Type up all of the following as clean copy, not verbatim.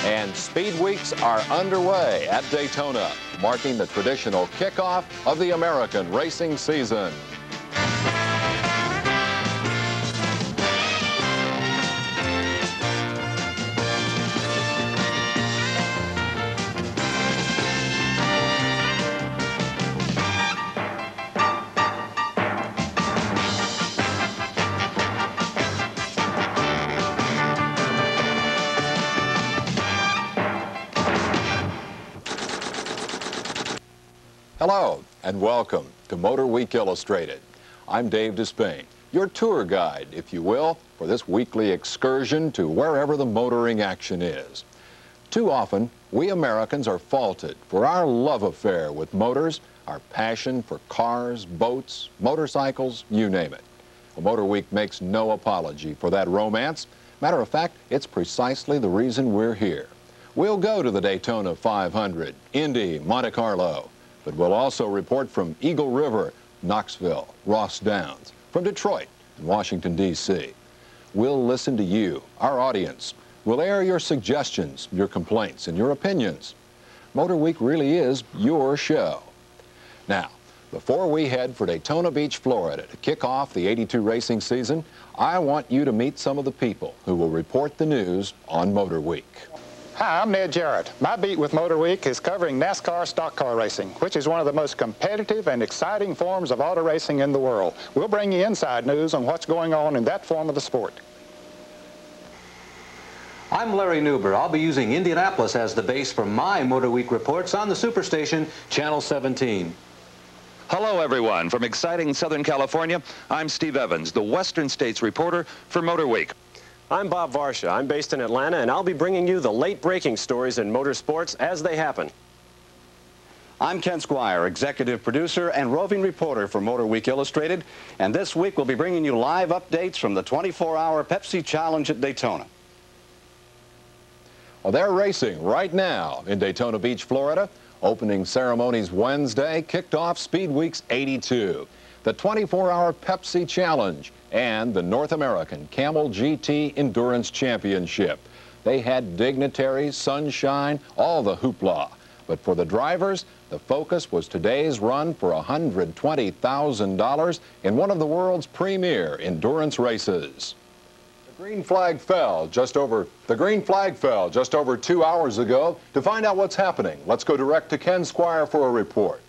And Speed Weeks are underway at Daytona, marking the traditional kickoff of the American racing season. Hello and welcome to Motorweek Illustrated. I'm Dave Despain, your tour guide, if you will, for this weekly excursion to wherever the motoring action is. Too often, we Americans are faulted for our love affair with motors, our passion for cars, boats, motorcycles, you name it. Well, Motorweek makes no apology for that romance. Matter of fact, it's precisely the reason we're here. We'll go to the Daytona 500, Indy, Monte Carlo. But we'll also report from Eagle River, Knoxville, Ross Downs, from Detroit and Washington, D.C. We'll listen to you, our audience. We'll air your suggestions, your complaints, and your opinions. Motorweek really is your show. Now, before we head for Daytona Beach, Florida to kick off the '82 racing season, I want you to meet some of the people who will report the news on Motorweek. Hi, I'm Ned Jarrett. My beat with Motorweek is covering NASCAR stock car racing, which is one of the most competitive and exciting forms of auto racing in the world. We'll bring you inside news on what's going on in that form of the sport. I'm Larry Newber. I'll be using Indianapolis as the base for my Motorweek reports on the Superstation, Channel 17. Hello, everyone. From exciting Southern California, I'm Steve Evans, the Western States reporter for Motorweek. I'm Bob Varsha. I'm based in Atlanta, and I'll be bringing you the late-breaking stories in motorsports as they happen. I'm Ken Squire, executive producer and roving reporter for Motorweek Illustrated, and this week we'll be bringing you live updates from the 24-hour Pepsi Challenge at Daytona. Well, they're racing right now in Daytona Beach, Florida. Opening ceremonies Wednesday kicked off Speed Weeks '82, the 24-hour Pepsi Challenge, and the North American Camel GT Endurance Championship. They had dignitaries, sunshine, all the hoopla. But for the drivers, the focus was today's run for $120,000 in one of the world's premier endurance races. The green flag fell just over 2 hours ago. To find out what's happening, let's go direct to Ken Squire for a report.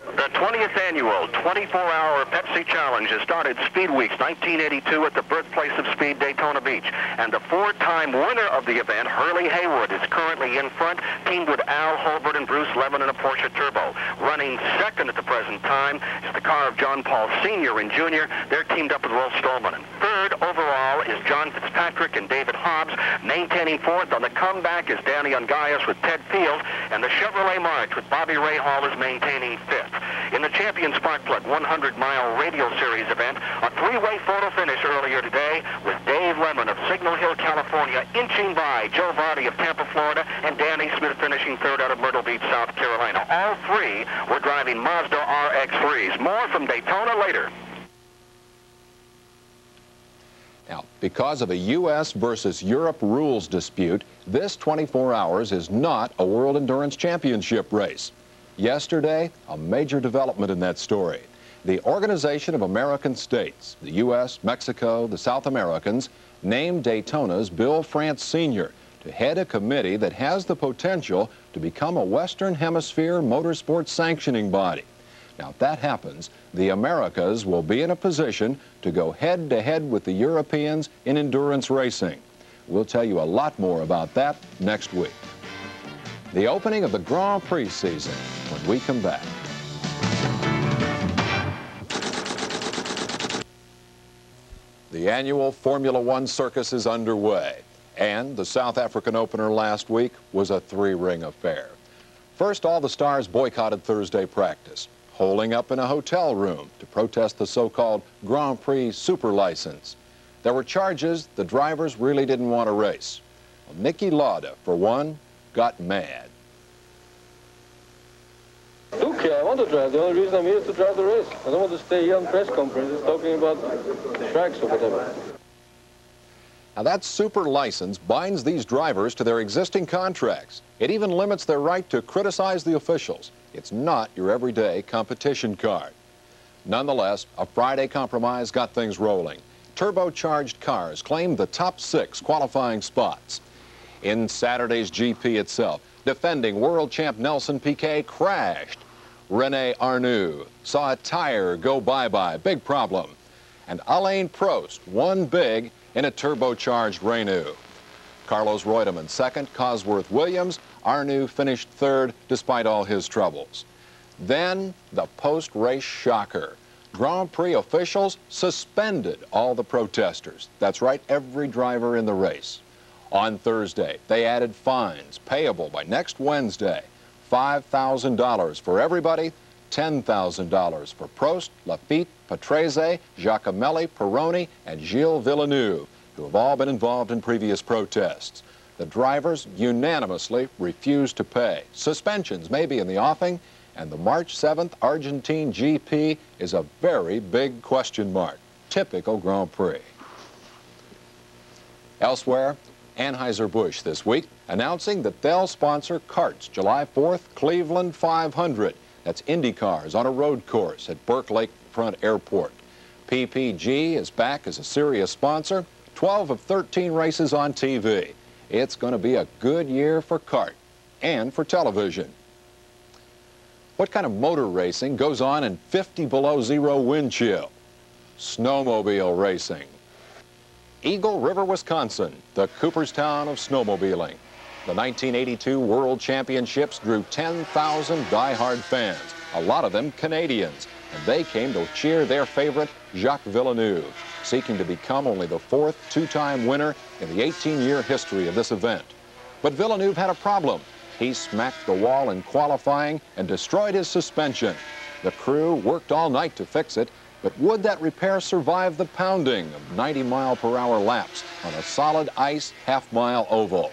The 20th annual 24-hour Pepsi Challenge has started Speed Weeks 1982 at the birthplace of speed, Daytona Beach. And the four-time winner of the event, Hurley Haywood, is currently in front, teamed with Al Holbert and Bruce Levin in a Porsche Turbo. Running second at the present time is the car of John Paul Sr. and Jr. They're teamed up with Rolf Stolman. And third overall is John Fitzpatrick and David Hobbs. Maintaining fourth on the comeback is Danny Ungaius with Ted Field. And the Chevrolet March with Bobby Rahal is maintaining fifth. In the Champion Sparkplug 100-mile Radial Series event, a three-way photo finish earlier today with Dave Lemon of Signal Hill, California, inching by Joe Vardy of Tampa, Florida, and Danny Smith finishing third out of Myrtle Beach, South Carolina. All three were driving Mazda RX-3s. More from Daytona later. Now, because of a U.S. versus Europe rules dispute, this 24 hours is not a World Endurance Championship race. Yesterday, a major development in that story. The Organization of American States, the U.S., Mexico, the South Americans, named Daytona's Bill France Sr. to head a committee that has the potential to become a Western Hemisphere motorsports sanctioning body. Now, if that happens, the Americas will be in a position to go head-to-head with the Europeans in endurance racing. We'll tell you a lot more about that next week. The opening of the Grand Prix season when we come back. The annual Formula One circus is underway, and the South African opener last week was a three-ring affair. First, all the stars boycotted Thursday practice, holing up in a hotel room to protest the so-called Grand Prix super license. There were charges the drivers really didn't want to race. Well, Niki Lauda, for one, got mad. Okay, I want to drive. The only reason I'm here is to drive the race. I don't want to stay here on press conferences talking about the tracks or whatever. Now, that super license binds these drivers to their existing contracts. It even limits their right to criticize the officials. It's not your everyday competition card. Nonetheless, a Friday compromise got things rolling. Turbocharged cars claimed the top 6 qualifying spots. In Saturday's GP itself, defending world champ Nelson Piquet crashed. Rene Arnoux saw a tire go bye-bye, big problem. And Alain Prost won big in a turbocharged Renault. Carlos Reutemann second, Cosworth Williams. Arnoux finished third despite all his troubles. Then the post-race shocker. Grand Prix officials suspended all the protesters. That's right, every driver in the race. On Thursday, they added fines payable by next Wednesday. $5,000 for everybody, $10,000 for Prost, Lafitte, Patrese, Giacomelli, Peroni, and Gilles Villeneuve, who have all been involved in previous protests. The drivers unanimously refused to pay. Suspensions may be in the offing, and the March 7th Argentine GP is a very big question mark. Typical Grand Prix. Elsewhere, Anheuser-Busch this week announcing that they'll sponsor CART's July 4th Cleveland 500. That's Indy cars on a road course at Burke Lakefront Airport. PPG is back as a serious sponsor. 12 of 13 races on TV. It's going to be a good year for CART and for television. What kind of motor racing goes on in 50 below zero wind chill? Snowmobile racing. Eagle River, Wisconsin, the Cooperstown of snowmobiling. The 1982 World Championships drew 10,000 die-hard fans, a lot of them Canadians, and they came to cheer their favorite, Jacques Villeneuve, seeking to become only the 4th two-time winner in the 18-year history of this event. But Villeneuve had a problem. He smacked the wall in qualifying and destroyed his suspension. The crew worked all night to fix it, but would that repair survive the pounding of 90-mile-per-hour laps on a solid ice half-mile oval?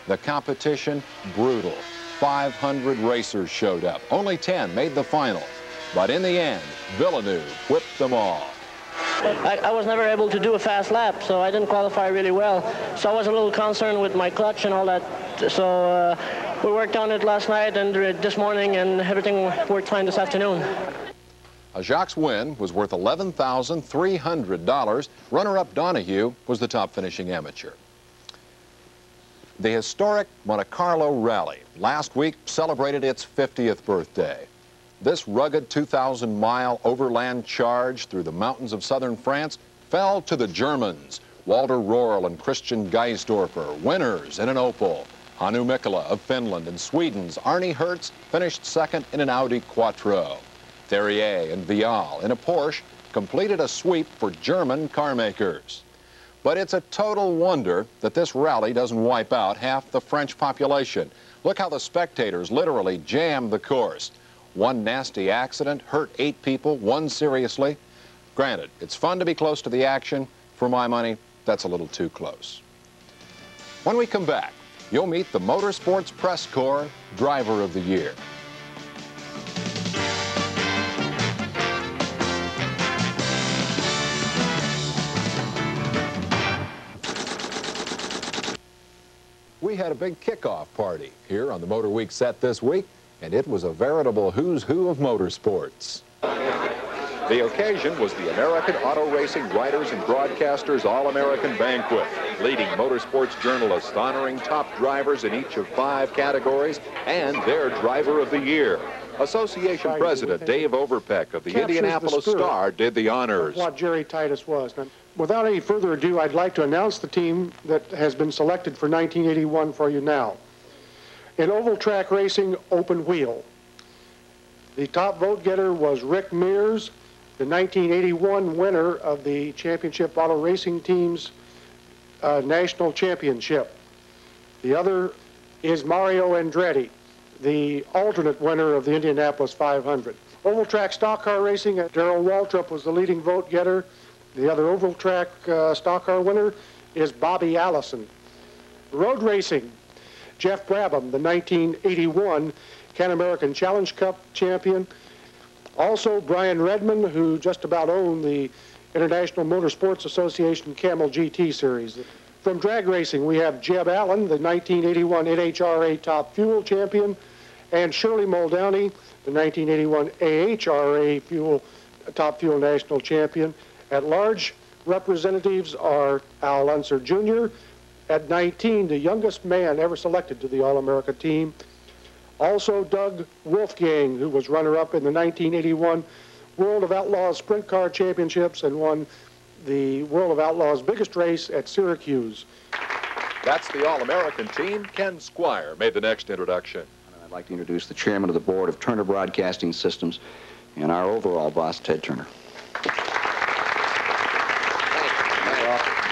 The competition, brutal. 500 racers showed up. Only 10 made the final. But in the end, Villeneuve whipped them all. I was never able to do a fast lap, so I didn't qualify really well. So I was a little concerned with my clutch and all that. So we worked on it last night and this morning, and everything worked fine this afternoon. Jacques' win was worth $11,300. Runner-up Donahue was the top finishing amateur. The historic Monte Carlo Rally last week celebrated its 50th birthday. This rugged 2,000-mile overland charge through the mountains of southern France fell to the Germans. Walter Röhrl and Christian Geisdorfer, winners in an Opel. Hannu Mikkola of Finland and Sweden's Arne Hertz finished second in an Audi Quattro. Therier and Vial in a Porsche completed a sweep for German car makers. But it's a total wonder that this rally doesn't wipe out half the French population. Look how the spectators literally jammed the course. One nasty accident hurt 8 people, 1 seriously. Granted, it's fun to be close to the action. For my money, that's a little too close. When we come back, you'll meet the Motorsports Press Corps Driver of the Year. We had a big kickoff party here on the Motor Week set this week, and it was a veritable who's who of motorsports. The occasion was the American Auto Racing Writers and Broadcasters All-American Banquet, leading motorsports journalists honoring top drivers in each of 5 categories and their Driver of the Year. Association President Dave Overpeck of the Indianapolis Star did the honors. What Jerry Titus was. Now, without any further ado, I'd like to announce the team that has been selected for 1981 for you now. In oval track racing, open wheel. The top vote getter was Rick Mears, the 1981 winner of the Championship Auto Racing Team's National Championship. The other is Mario Andretti, the alternate winner of the Indianapolis 500. Oval track stock car racing, Darrell Waltrip was the leading vote getter. The other oval track stock car winner is Bobby Allison. Road racing, Jeff Brabham, the 1981 Can American Challenge Cup champion. Also Brian Redmond, who just about owned the International Motorsports Association Camel GT Series. From drag racing, we have Jeb Allen, the 1981 NHRA Top Fuel champion, and Shirley Muldowney, the 1981 AHRA Top Fuel National champion. At large, representatives are Al Unser Jr., at 19, the youngest man ever selected to the All-America team. Also, Doug Wolfgang, who was runner-up in the 1981 World of Outlaws Sprint Car Championships and won the World of Outlaws biggest race at Syracuse. That's the All-American team. Ken Squire made the next introduction. I'd like to introduce the chairman of the board of Turner Broadcasting Systems and our overall boss, Ted Turner.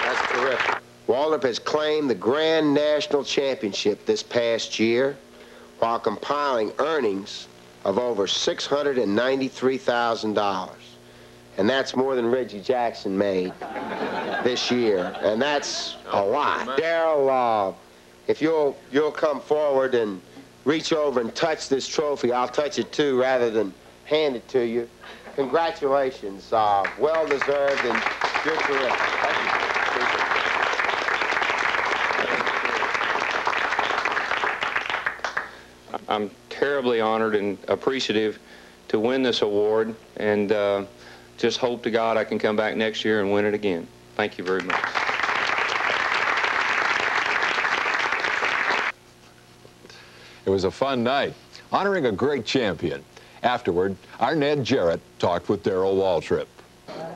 That's terrific. Waldrop has claimed the Grand National Championship this past year while compiling earnings of over $693,000. And that's more than Reggie Jackson made this year. And that's a lot. Darrell, if you'll come forward and reach over and touch this trophy, I'll touch it too rather than hand it to you. Congratulations. Well deserved, and you're terrific. Thank you. I'm terribly honored and appreciative to win this award, and just hope to God I can come back next year and win it again. Thank you very much. It was a fun night, honoring a great champion. Afterward, our Ned Jarrett talked with Darrell Waltrip.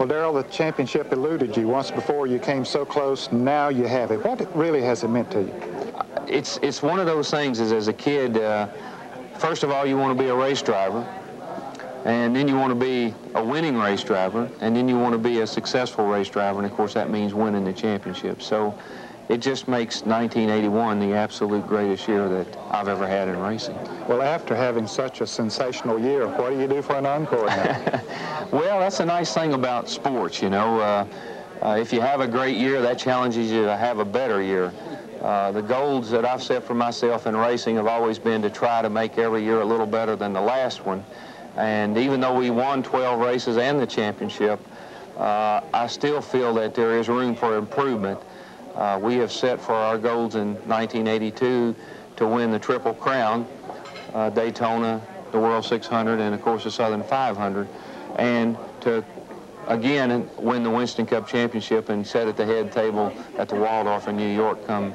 Well, Darrell, the championship eluded you. Once before you came so close, now you have it. What really has it meant to you? It's one of those things is, as a kid, first of all, you want to be a race driver, and then you want to be a winning race driver, and then you want to be a successful race driver, and of course that means winning the championship. So it just makes 1981 the absolute greatest year that I've ever had in racing. Well, after having such a sensational year, what do you do for an encore now? Well, that's a nice thing about sports, you know. If you have a great year, that challenges you to have a better year. The goals that I've set for myself in racing have always been to try to make every year a little better than the last one. And even though we won 12 races and the championship, I still feel that there is room for improvement. We have set for our goals in 1982 to win the Triple Crown, Daytona, the World 600, and of course the Southern 500, and to again win the Winston Cup Championship and sit at the head table at the Waldorf in New York come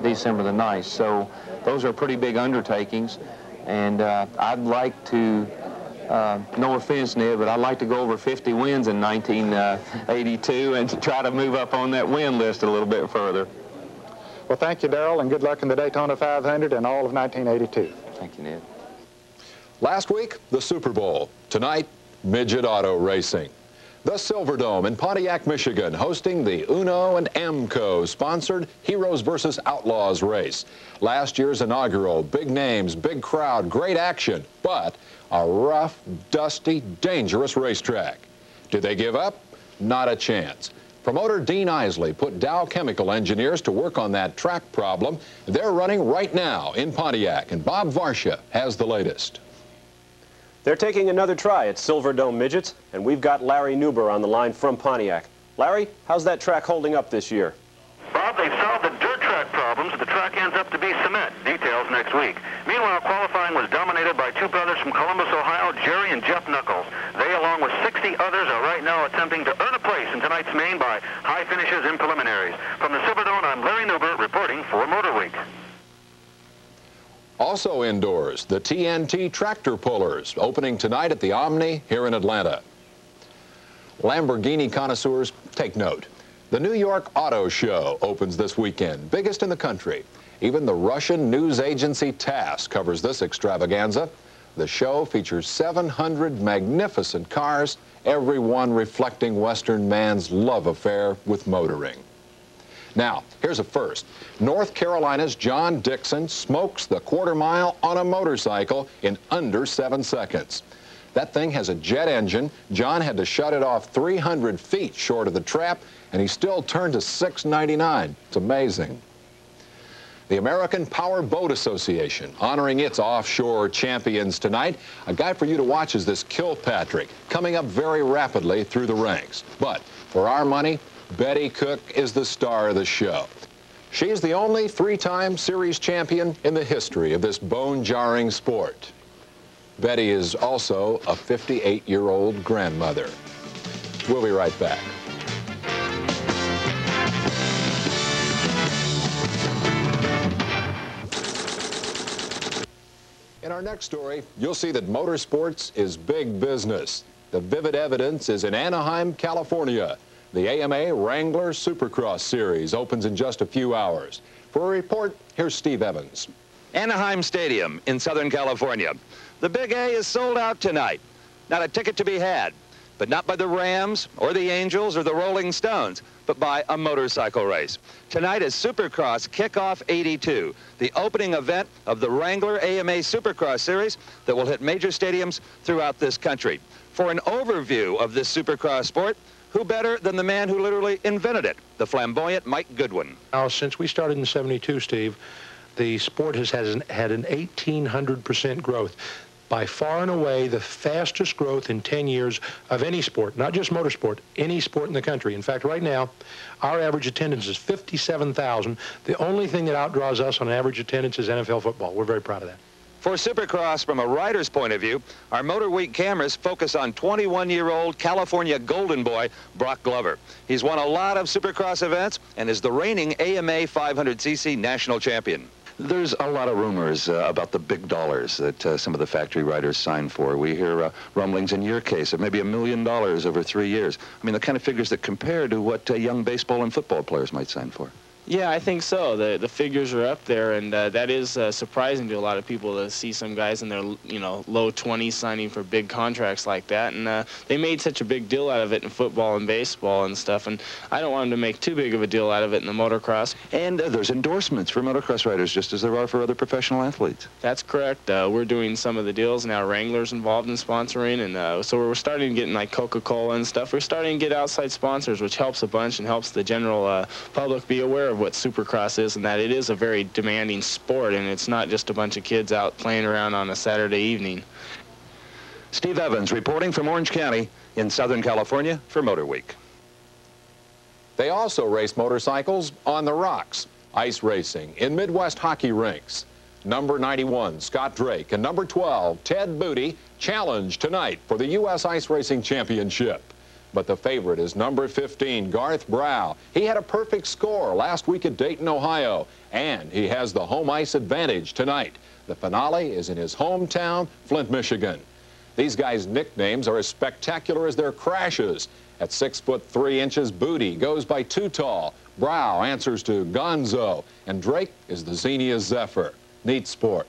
December the 9th. So those are pretty big undertakings, and I'd like to, no offense, Ned, but I'd like to go over 50 wins in 1982 and to try to move up on that win list a little bit further. Well, thank you, Darrell, and good luck in the Daytona 500 and all of 1982. Thank you, Ned. Last week, the Super Bowl. Tonight, midget auto racing. The Silverdome in Pontiac, Michigan, hosting the Uno and AMCO sponsored Heroes versus Outlaws race. Last year's inaugural, big names, big crowd, great action, but a rough, dusty, dangerous racetrack. Did they give up? Not a chance. Promoter Dean Isley put Dow Chemical engineers to work on that track problem. They're running right now in Pontiac, and Bob Varsha has the latest. They're taking another try at Silverdome Midgets, and we've got Larry Newber on the line from Pontiac. Larry, how's that track holding up this year? Bob, they've solved the dirt track problems. The track ends up to be cement. Details next week. Meanwhile, qualifying was dominated by two brothers from Columbus, Ohio, Jerry and Jeff Knuckles. They, along with 60 others, are right now attempting to earn a place in tonight's main by high finishes in preliminaries. From the Silverdome, I'm Larry Newber reporting for Motorweek. Also indoors, the TNT Tractor Pullers, opening tonight at the Omni here in Atlanta. Lamborghini connoisseurs, take note. The New York Auto Show opens this weekend, biggest in the country. Even the Russian news agency TASS covers this extravaganza. The show features 700 magnificent cars, every one reflecting Western man's love affair with motoring. Now, here's a first. North Carolina's John Dixon smokes the quarter mile on a motorcycle in under 7 seconds. That thing has a jet engine. John had to shut it off 300 feet short of the trap, and he still turned to 699. It's amazing. The American Power Boat Association honoring its offshore champions tonight. A guy for you to watch is this Kilpatrick, coming up very rapidly through the ranks. But for our money, Betty Cook is the star of the show. She's the only three-time series champion in the history of this bone-jarring sport. Betty is also a 58-year-old grandmother. We'll be right back. In our next story, you'll see that motorsports is big business. The vivid evidence is in Anaheim, California. The AMA Wrangler Supercross Series opens in just a few hours. For a report, here's Steve Evans. Anaheim Stadium in Southern California. The Big A is sold out tonight. Not a ticket to be had, but not by the Rams or the Angels or the Rolling Stones, but by a motorcycle race. Tonight is Supercross Kickoff 82, the opening event of the Wrangler AMA Supercross Series that will hit major stadiums throughout this country. For an overview of this Supercross sport, who better than the man who literally invented it, the flamboyant Mike Goodwin. Now, since we started in '72, Steve, the sport has had an 1,800% growth. By far and away the fastest growth in 10 years of any sport, not just motorsport, any sport in the country. In fact, right now, our average attendance is 57,000. The only thing that outdraws us on average attendance is NFL football. We're very proud of that. For Supercross, from a rider's point of view, our Motorweek cameras focus on 21-year-old California Golden Boy, Brock Glover. He's won a lot of Supercross events and is the reigning AMA 500cc national champion. There's a lot of rumors about the big dollars that some of the factory riders sign for. We hear rumblings in your case of maybe $1 million over 3 years. I mean, the kind of figures that compare to what young baseball and football players might sign for. Yeah, I think so. The figures are up there, and that is surprising to a lot of people to see some guys in their low 20s signing for big contracts like that. And they made such a big deal out of it in football and baseball and stuff. And I don't want them to make too big of a deal out of it in the motocross. And there's endorsements for motocross riders, just as there are for other professional athletes. That's correct. We're doing some of the deals now. Wrangler's involved in sponsoring, and so we're starting to get in like Coca-Cola and stuff. We're starting to get outside sponsors, which helps a bunch and helps the general public be aware of what Supercross is, and that it is a very demanding sport, and it's not just a bunch of kids out playing around on a Saturday evening. Steve Evans reporting from Orange County in Southern California for Motorweek. They also race motorcycles on the rocks, ice racing in Midwest hockey rinks. Number 91, Scott Drake, and number 12, Ted Booty, challenge tonight for the U.S. Ice Racing Championship. But the favorite is number 15, Garth Brow. He had a perfect score last week at Dayton, Ohio, and he has the home ice advantage tonight. The finale is in his hometown, Flint, Michigan. These guys' nicknames are as spectacular as their crashes. At 6'3" Booty goes by Too Tall. Brow answers to Gonzo, and Drake is the Xenia Zephyr. Neat sport.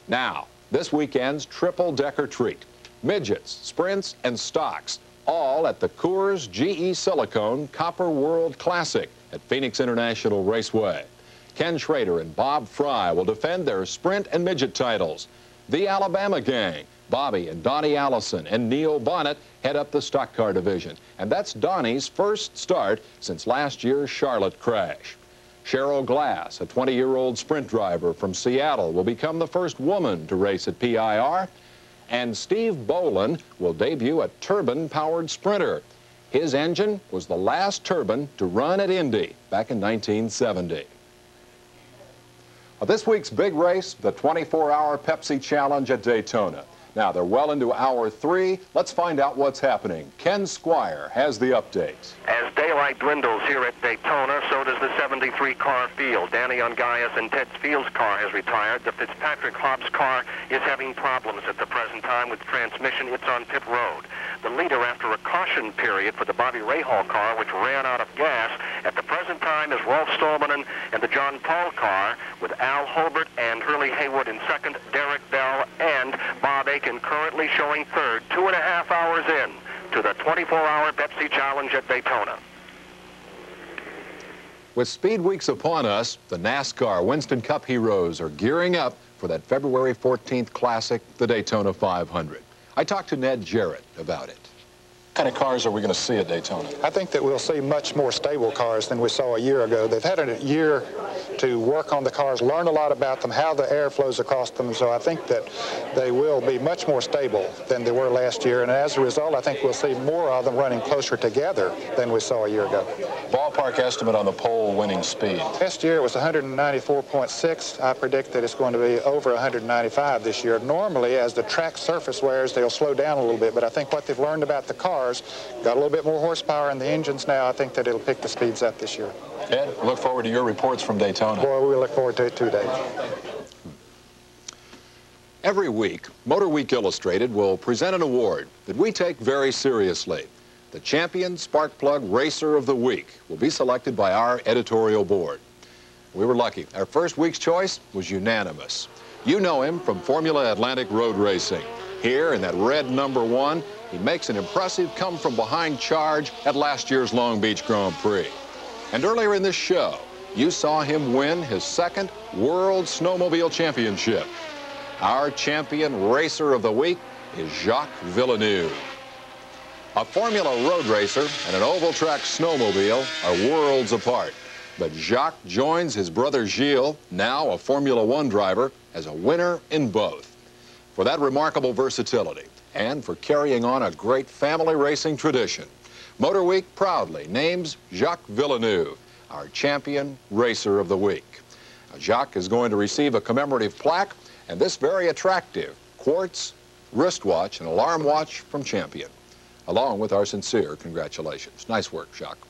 Now, this weekend's triple-decker treat. Midgets, sprints, and stocks, all at the Coors GE Silicone Copper World Classic at Phoenix International Raceway. Ken Schrader and Bob Fry will defend their sprint and midget titles. The Alabama gang, Bobby and Donnie Allison and Neil Bonnet, head up the stock car division. And that's Donnie's first start since last year's Charlotte crash. Cheryl Glass, a 20-year-old sprint driver from Seattle, will become the first woman to race at PIR. And Steve Bolin will debut a turbine-powered sprinter. His engine was the last turbine to run at Indy back in 1970. Well, this week's big race, the 24-hour Pepsi Challenge at Daytona. Now, they're well into hour 3. Let's find out what's happening. Ken Squire has the updates. As daylight dwindles here at Daytona, so does the 73-car field. Danny Ungaius and Ted Field's car has retired. The Fitzpatrick Hobbs car is having problems at the present time with transmission. It's on pit road. The leader after a caution period for the Bobby Rahal car, which ran out of gas, at the present time is Rolf Stolmanen and the John Paul car, with Al Holbert and Hurley Haywood in second, Derek Bell and Bob Aiken currently showing third, 2.5 hours in to the 24-hour Pepsi Challenge at Daytona. With Speed Weeks upon us, the NASCAR Winston Cup heroes are gearing up for that February 14th classic, the Daytona 500. I talked to Ned Jarrett about it. What kind of cars are we going to see at Daytona? I think that we'll see much more stable cars than we saw a year ago. They've had a year to work on the cars, learn a lot about them, how the air flows across them, so I think that they will be much more stable than they were last year, and as a result, I think we'll see more of them running closer together than we saw a year ago. Ballpark estimate on the pole winning speed? Last year it was 194.6. I predict that it's going to be over 195 this year. Normally, as the track surface wears, they'll slow down a little bit, but I think what they've learned about the cars, got a little bit more horsepower in the engines now. I think that it'll pick the speeds up this year. Ed, look forward to your reports from Daytona. Boy, we look forward to it too, Dave. Every week, Motorweek Illustrated will present an award that we take very seriously. The Champion Spark Plug Racer of the Week will be selected by our editorial board. We were lucky. Our first week's choice was unanimous. You know him from Formula Atlantic Road Racing. Here in that red #1, he makes an impressive come-from-behind charge at last year's Long Beach Grand Prix. And earlier in this show, you saw him win his second World Snowmobile Championship. Our Champion Racer of the Week is Jacques Villeneuve. A Formula road racer and an oval track snowmobile are worlds apart. But Jacques joins his brother Gilles, now a Formula One driver, as a winner in both. For that remarkable versatility and for carrying on a great family racing tradition, Motorweek proudly names Jacques Villeneuve our Champion Racer of the Week. Now, Jacques is going to receive a commemorative plaque and this very attractive quartz wristwatch and alarm watch from Champion, along with our sincere congratulations. Nice work, Jacques.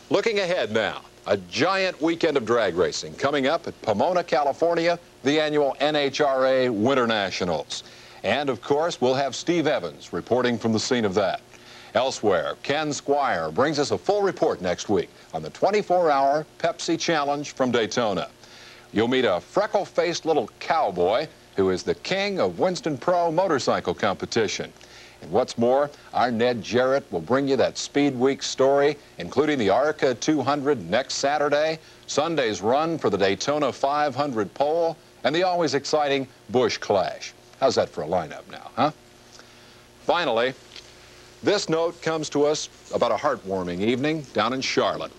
Looking ahead now, a giant weekend of drag racing coming up at Pomona, California, the annual NHRA Winter Nationals. And, of course, we'll have Steve Evans reporting from the scene of that. Elsewhere, Ken Squire brings us a full report next week on the 24-hour Pepsi Challenge from Daytona. You'll meet a freckle-faced little cowboy who is the king of Winston Pro motorcycle competition. And what's more, our Ned Jarrett will bring you that Speed Week story, including the ARCA 200 next Saturday, Sunday's run for the Daytona 500 pole, and the always exciting Busch Clash. How's that for a lineup now, huh? Finally, this note comes to us about a heartwarming evening down in Charlotte.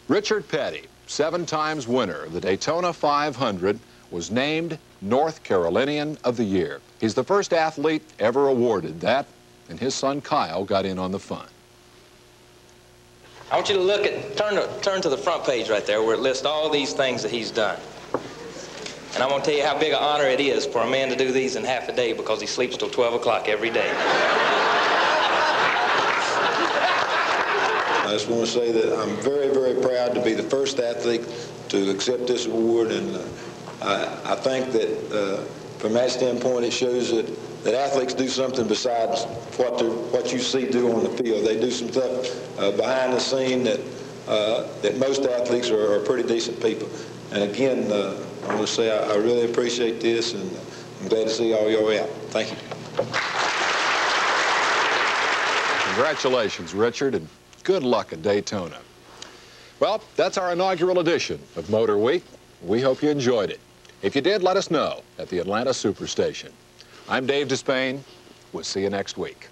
Richard Petty, 7 times winner of the Daytona 500, was named North Carolinian of the Year. He's the first athlete ever awarded that, and his son Kyle got in on the fun. I want you to look at, turn to the front page right there where it lists all these things that he's done. And I'm going to tell you how big an honor it is for a man to do these in half a day because he sleeps till 12 o'clock every day. I just want to say that I'm very, very proud to be the first athlete to accept this award, and I think that from that standpoint it shows that athletes do something besides what you see do on the field. They do some stuff behind the scene that most athletes are pretty decent people. And again, I want to say I really appreciate this, and I'm glad to see all y'all out. Thank you. Congratulations, Richard, and good luck at Daytona. Well, that's our inaugural edition of Motor Week. We hope you enjoyed it. If you did, let us know at the Atlanta Superstation. I'm Dave Despain. We'll see you next week.